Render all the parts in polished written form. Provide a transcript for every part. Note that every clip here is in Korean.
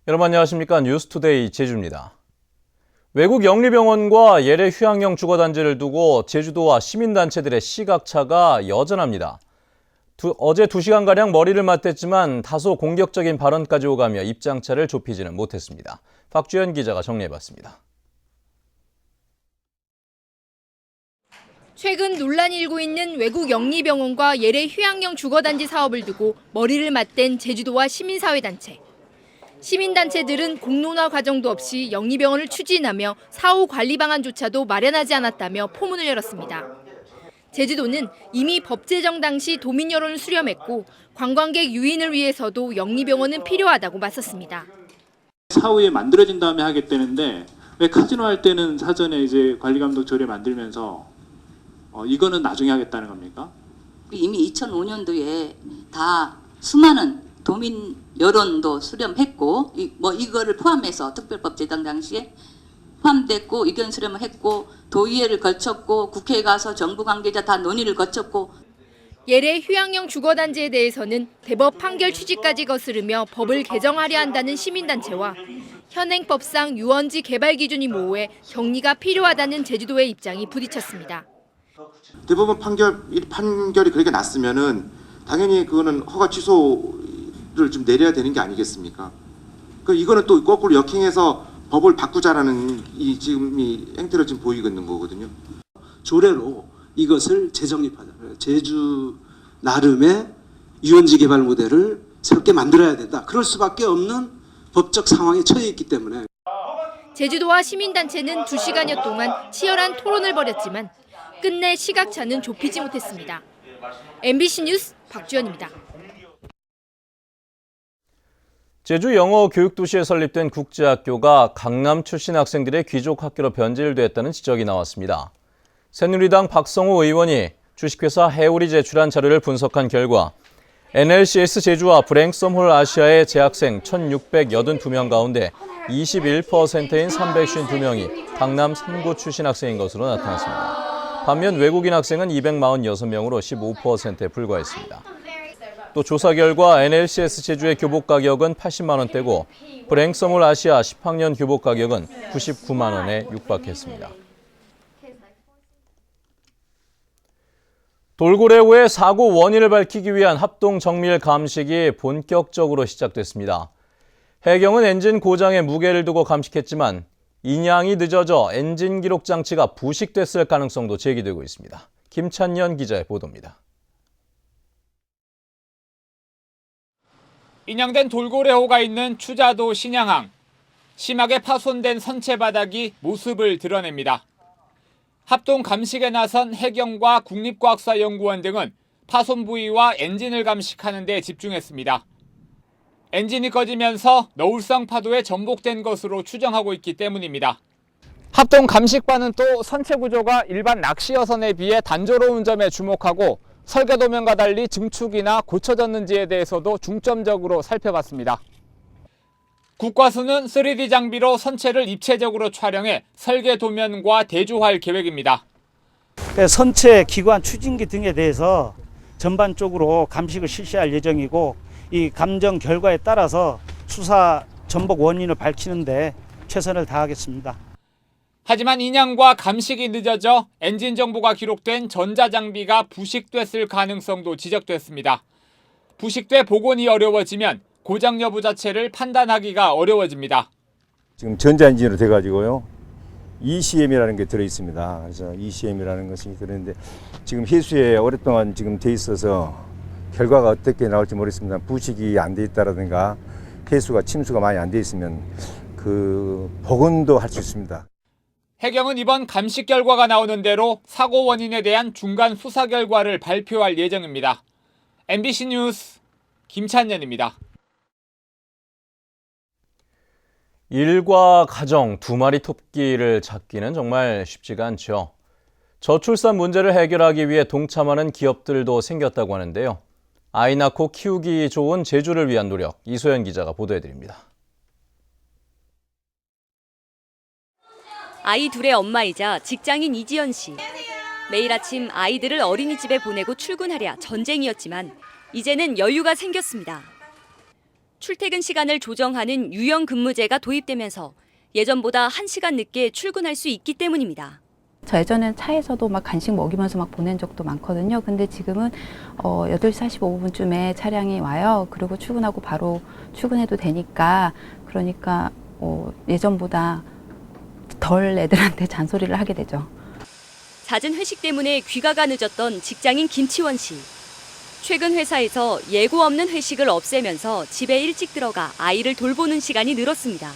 여러분 안녕하십니까? 뉴스투데이 제주입니다. 외국 영리병원과 예래 휴양용 주거단지를 두고 제주도와 시민단체들의 시각차가 여전합니다. 어제 2시간가량 머리를 맞댔지만 다소 공격적인 발언까지 오가며 입장차를 좁히지는 못했습니다. 박주연 기자가 정리해봤습니다. 최근 논란이 일고 있는 외국 영리병원과 예래 휴양용 주거단지 사업을 두고 머리를 맞댄 제주도와 시민사회단체. 시민단체들은 공론화 과정도 없이 영리병원을 추진하며 사후 관리 방안조차도 마련하지 않았다며 포문을 열었습니다. 제주도는 이미 법 제정 당시 도민 여론을 수렴했고 관광객 유인을 위해서도 영리병원은 필요하다고 맞섰습니다. 사후에 만들어진 다음에 하겠다는데 왜 카지노 할 때는 사전에 이제 관리감독 조례 만들면서 이거는 나중에 하겠다는 겁니까? 이미 2005년도에 다 수많은 도민 여론도 수렴했고 이거를 포함해서 특별법 제정 당시에 포함됐고 의견 수렴을 했고 도의회를 거쳤고 국회에 가서 정부 관계자 다 논의를 거쳤고 예래 휴양용 주거단지에 대해서는 대법 판결 취지까지 거스르며 법을 개정하려 한다는 시민단체와 현행법상 유원지 개발 기준이 모호해 격리가 필요하다는 제주도의 입장이 부딪혔습니다. 대법원 판결이 그렇게 났으면은 당연히 그거는 허가 취소를 좀 내려야 되는 게 아니겠습니까? 이거는 또 거꾸로 역행해서 법을 바꾸자라는 지금 이 행태를 지금 보이고 있는 거거든요. 조례로 이것을 재정립하자. 제주 나름의 유원지 개발 모델을 새롭게 만들어야 된다. 그럴 수밖에 없는 법적 상황에 처해 있기 때문에. 제주도와 시민단체는 2시간여 동안 치열한 토론을 벌였지만 끝내 시각차는 좁히지 못했습니다. MBC 뉴스 박주연입니다. 제주 영어 교육도시에 설립된 국제학교가 강남 출신 학생들의 귀족학교로 변질됐다는 지적이 나왔습니다. 새누리당 박성호 의원이 주식회사 해올이 제출한 자료를 분석한 결과 NLCS 제주와 브랭썸홀 아시아의 재학생 1,682명 가운데 21%인 352명이 강남 3구 출신 학생인 것으로 나타났습니다. 반면 외국인 학생은 246명으로 15%에 불과했습니다. 또 조사 결과 NLCS 제주의 교복 가격은 80만 원대고 브랭썸홀 아시아 10학년 교복 가격은 99만 원에 육박했습니다. 돌고래호의 사고 원인을 밝히기 위한 합동 정밀 감식이 본격적으로 시작됐습니다. 해경은 엔진 고장에 무게를 두고 감식했지만 인양이 늦어져 엔진 기록 장치가 부식됐을 가능성도 제기되고 있습니다. 김찬년 기자의 보도입니다. 인양된 돌고래호가 있는 추자도 신양항. 심하게 파손된 선체 바닥이 모습을 드러냅니다. 합동 감식에 나선 해경과 국립과학사연구원 등은 파손 부위와 엔진을 감식하는 데 집중했습니다. 엔진이 꺼지면서 너울성 파도에 전복된 것으로 추정하고 있기 때문입니다. 합동 감식반은 또 선체 구조가 일반 낚시 여선에 비해 단조로운 점에 주목하고 설계 도면과 달리 증축이나 고쳐졌는지에 대해서도 중점적으로 살펴봤습니다. 국과수는 3D 장비로 선체를 입체적으로 촬영해 설계 도면과 대조할 계획입니다. 선체, 기관, 추진기 등에 대해서 전반적으로 감식을 실시할 예정이고 이 감정 결과에 따라서 수사 전복 원인을 밝히는 데 최선을 다하겠습니다. 하지만 인양과 감식이 늦어져 엔진 정보가 기록된 전자장비가 부식됐을 가능성도 지적됐습니다. 부식돼 복원이 어려워지면 고장 여부 자체를 판단하기가 어려워집니다. 지금 전자엔진으로 돼가지고요. ECM이라는 게 들어있습니다. 그래서 ECM이라는 것이 들어있는데 지금 해수에 오랫동안 지금 돼 있어서 결과가 어떻게 나올지 모르겠습니다. 부식이 안 돼 있다라든가 해수가 침수가 많이 안 돼 있으면 그 복원도 할 수 있습니다. 해경은 이번 감식 결과가 나오는 대로 사고 원인에 대한 중간 수사 결과를 발표할 예정입니다. MBC 뉴스 김찬년입니다. 일과 가정 2마리 토끼를 찾기는 정말 쉽지가 않죠. 저출산 문제를 해결하기 위해 동참하는 기업들도 생겼다고 하는데요. 아이 낳고 키우기 좋은 제주를 위한 노력, 이소연 기자가 보도해드립니다. 아이 둘의 엄마이자 직장인 이지연 씨. 매일 아침 아이들을 어린이집에 보내고 출근하랴 전쟁이었지만 이제는 여유가 생겼습니다. 출퇴근 시간을 조정하는 유연 근무제가 도입되면서 예전보다 1시간 늦게 출근할 수 있기 때문입니다. 저 예전엔 차에서도 막 간식 먹이면서 막 보낸 적도 많거든요. 근데 지금은 8시 45분쯤에 차량이 와요. 그리고 출근하고 바로 출근해도 되니까, 그러니까 예전보다 덜 애들한테 잔소리를 하게 되죠. 잦은 회식 때문에 귀가가 늦었던 직장인 김치원 씨. 최근 회사에서 예고 없는 회식을 없애면서 집에 일찍 들어가 아이를 돌보는 시간이 늘었습니다.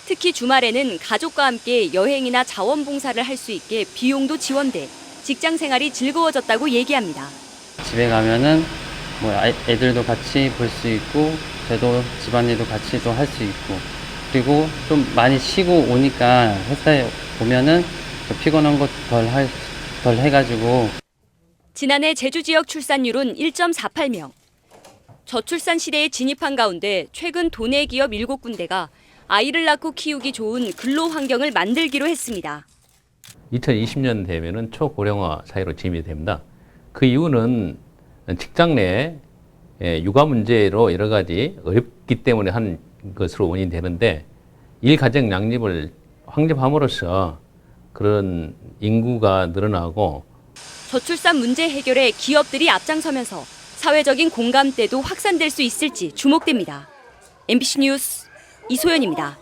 특히 주말에는 가족과 함께 여행이나 자원봉사를 할 수 있게 비용도 지원돼 직장 생활이 즐거워졌다고 얘기합니다. 집에 가면은 뭐 애들도 같이 볼 수 있고 저도 집안일도 같이 또 할 수 있고, 그리고 좀 많이 쉬고 오니까 회사에 오면은 피곤한 거 덜 해가지고. 지난해 제주 지역 출산율은 1.48명. 저출산 시대에 진입한 가운데 최근 도내 기업 7군데가 아이를 낳고 키우기 좋은 근로 환경을 만들기로 했습니다. 2020년 되면은 초고령화 사회로 진입이 됩니다. 그 이유는 직장 내 육아 문제로 여러 가지 어렵기 때문에 한 것으로 원인이 되는데, 일가정 양립을 확립함으로써 그런 인구가 늘어나고, 저출산 문제 해결에 기업들이 앞장서면서 사회적인 공감대도 확산될 수 있을지 주목됩니다. MBC 뉴스 이소연입니다.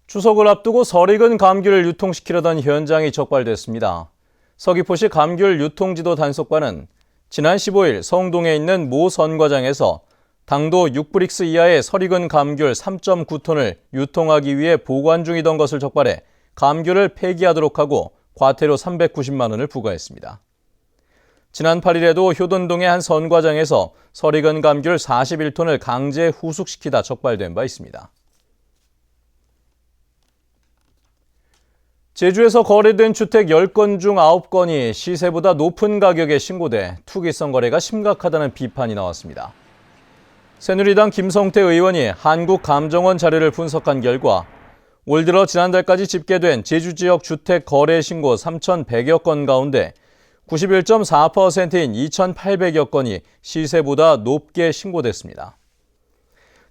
추석을 앞두고 설익은 감귤을 유통시키려던 현장이 적발됐습니다. 서귀포시 감귤 유통지도 단속반은 지난 15일 성동에 있는 모 선과장에서 당도 6브릭스 이하의 설익은 감귤 3.9톤을 유통하기 위해 보관 중이던 것을 적발해 감귤을 폐기하도록 하고 과태료 390만 원을 부과했습니다. 지난 8일에도 효돈동의 한 선과장에서 설익은 감귤 41톤을 강제 후숙시키다 적발된 바 있습니다. 제주에서 거래된 주택 10건 중 9건이 시세보다 높은 가격에 신고돼 투기성 거래가 심각하다는 비판이 나왔습니다. 새누리당 김성태 의원이 한국감정원 자료를 분석한 결과 올 들어 지난달까지 집계된 제주 지역 주택 거래 신고 3,100여 건 가운데 91.4%인 2,800여 건이 시세보다 높게 신고됐습니다.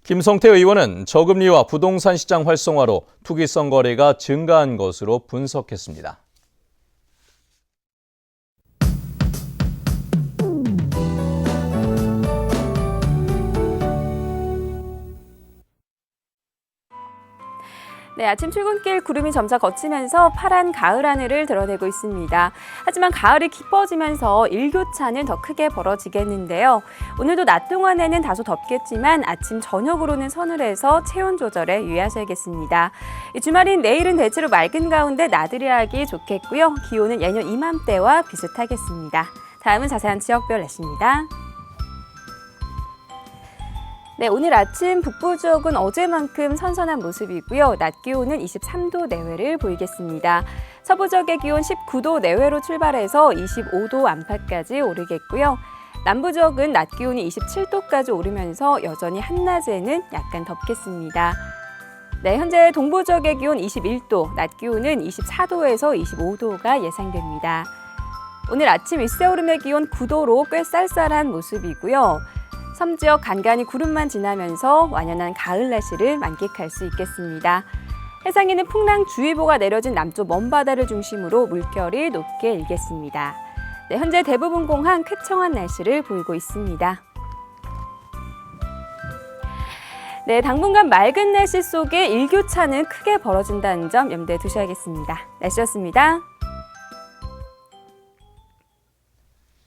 김성태 의원은 저금리와 부동산 시장 활성화로 투기성 거래가 증가한 것으로 분석했습니다. 네, 아침 출근길 구름이 점차 걷히면서 파란 가을 하늘을 드러내고 있습니다. 하지만 가을이 깊어지면서 일교차는 더 크게 벌어지겠는데요. 오늘도 낮 동안에는 다소 덥겠지만 아침 저녁으로는 서늘해서 체온 조절에 유의하셔야겠습니다. 주말인 내일은 대체로 맑은 가운데 나들이 하기 좋겠고요. 기온은 예년 이맘때와 비슷하겠습니다. 다음은 자세한 지역별 날씨입니다. 네, 오늘 아침 북부 지역은 어제만큼 선선한 모습이고요. 낮 기온은 23도 내외를 보이겠습니다. 서부 지역의 기온 19도 내외로 출발해서 25도 안팎까지 오르겠고요. 남부 지역은 낮 기온이 27도까지 오르면서 여전히 한낮에는 약간 덥겠습니다. 네, 현재 동부 지역의 기온 21도, 낮 기온은 24도에서 25도가 예상됩니다. 오늘 아침 윗세오름의 기온 9도로 꽤 쌀쌀한 모습이고요. 섬 지역 간간히 구름만 지나면서 완연한 가을 날씨를 만끽할 수 있겠습니다. 해상에는 풍랑주의보가 내려진 남쪽 먼바다를 중심으로 물결이 높게 일겠습니다. 네, 현재 대부분 공항 쾌청한 날씨를 보이고 있습니다. 네, 당분간 맑은 날씨 속에 일교차는 크게 벌어진다는 점 염두에 두셔야겠습니다. 날씨였습니다.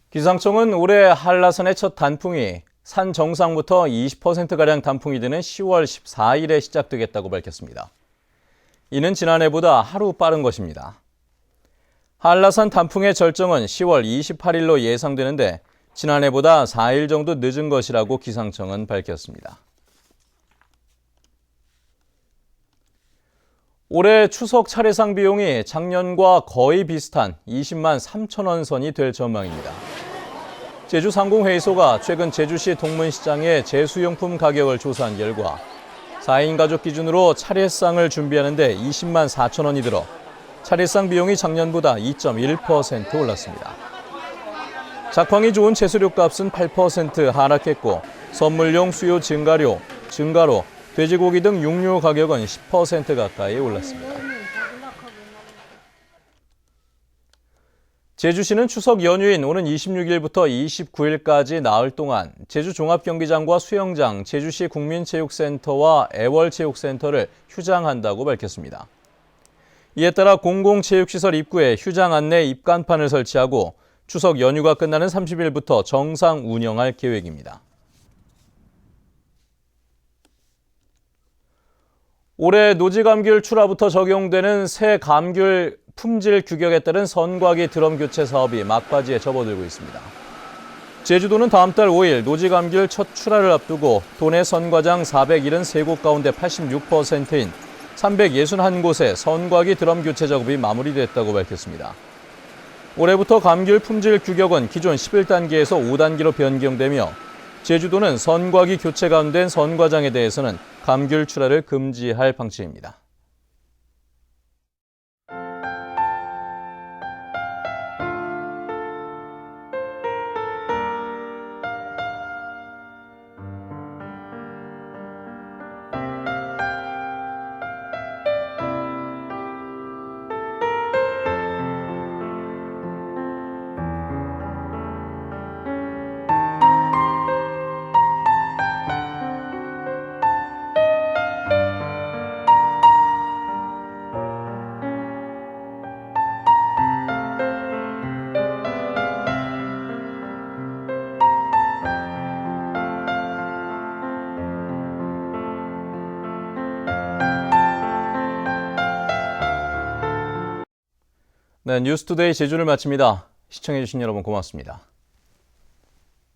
기상청은 올해 한라산의 첫 단풍이 산 정상부터 20%가량 단풍이 드는 10월 14일에 시작되겠다고 밝혔습니다. 이는 지난해보다 하루 빠른 것입니다. 한라산 단풍의 절정은 10월 28일로 예상되는데 지난해보다 4일 정도 늦은 것이라고 기상청은 밝혔습니다. 올해 추석 차례상 비용이 작년과 거의 비슷한 20만 3천 원 선이 될 전망입니다. 제주상공회의소가 최근 제주시 동문시장의 제수용품 가격을 조사한 결과 4인 가족 기준으로 차례상을 준비하는 데 20만 4천 원이 들어 차례상 비용이 작년보다 2.1% 올랐습니다. 작황이 좋은 채소류 값은 8% 하락했고 선물용 수요 증가로 돼지고기 등 육류 가격은 10% 가까이 올랐습니다. 제주시는 추석 연휴인 오는 26일부터 29일까지 나흘 동안 제주 종합경기장과 수영장, 제주시 국민체육센터와 애월체육센터를 휴장한다고 밝혔습니다. 이에 따라 공공체육시설 입구에 휴장 안내 입간판을 설치하고 추석 연휴가 끝나는 30일부터 정상 운영할 계획입니다. 올해 노지감귤 출하부터 적용되는 새 감귤 품질 규격에 따른 선과기 드럼 교체 사업이 막바지에 접어들고 있습니다. 제주도는 다음 달 5일 노지감귤 첫 출하를 앞두고 도내 선과장 473곳 가운데 86%인 361곳의 선과기 드럼 교체 작업이 마무리됐다고 밝혔습니다. 올해부터 감귤 품질 규격은 기존 11단계에서 5단계로 변경되며 제주도는 선과기 교체가 안 된 선과장에 대해서는 감귤 출하를 금지할 방침입니다. 네, 뉴스투데이 제주를 마칩니다. 시청해주신 여러분 고맙습니다.